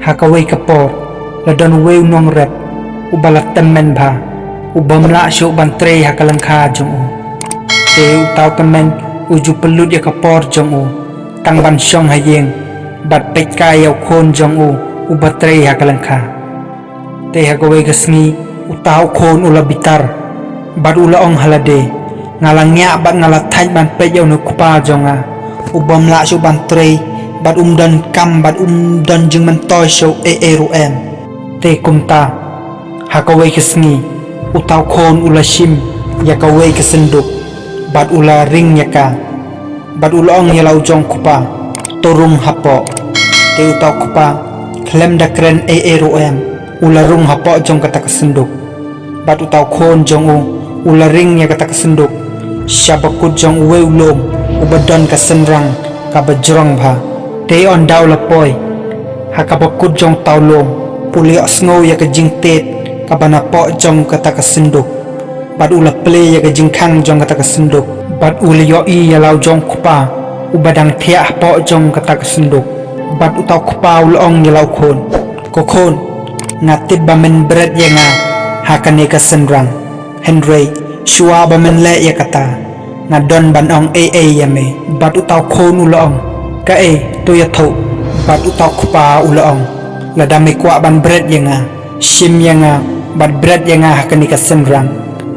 hakaway kapor ladon weu nong rep ubalatan men bha ubamla syo bantre hakalangkha jong u te utaw temen uju pelut ya kapor jong u tang ban syong hayeng bat pek kaya khon jong u ubatre hakalangkha te hakaway gasngi utaw khon ula bitar bat ula ong halade ngalangnya bat ngalathai ban pek yaw nukupa jonga ubamla syo bantre bat umdan kam bat umdan jeng mentoy syo ruem te kumta hakaway kesngi utaw khon ula shim yakaway kesenduk bat ula ring yaka bat ula ong yalau jong kupa torung hapo te utaw kupa klem dakren ruem ula rung hapo jong kata kesenduk bat utaw khon jong ula ring ya kata kesenduk syabakut jong uwe ulom ubadon kasenrang kabajrong bha te on daw lapoy hakabakut jong tawlom puliok snow ya kajing tet kabanapo jong kata kesenduk bat ula ple ya kajing khang jong kata kesenduk bat ula yoi ya lau jong kupa ubadang thiah po jong kata kesenduk bat utaw kupa ulong ya lau khon kokon ngatib bamen berat ya nga hakane kasenrang Henry shua bamen le ya kata ngadon ban ong ya me bat utaw khon ulong ka to ya tho bat utaw kupa ulong ladame kwa ban bread yanga shim yanga bat bread yanga hakani kasenrang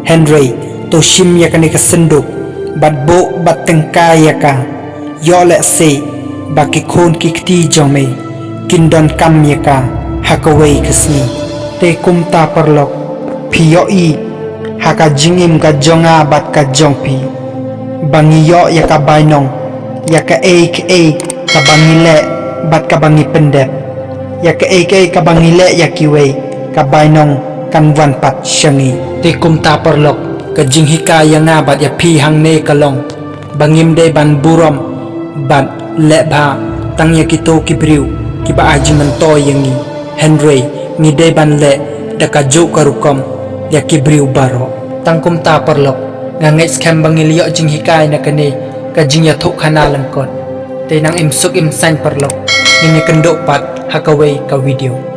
Henry to shim yakani kasenduk bat bo bat tengka yaka yo le se baki khon kikti jome kindon kam yaka hakaway kasni te kumta perlok piyoi haka jingim ka jonga bat ka jongpi bangi yo yaka bainong yaka ka bangile bat ka bangi pendep yaka ka bangile yakiwe ka bainong kan wan pat syangi te kumta perlok ka jinghika yanga bat ya phi hangne kalong bangim de ban burom bat le bha tang yakito kibriu kiba aji mento yangi Henry ni de ban le daka jo karukom yakibriu baro tang kumta perlok ngangai skam bangilio jinghika na kane ka jingya thok khana langkon te nang imsuk imsan perlok ni kendok pat hakaway ka video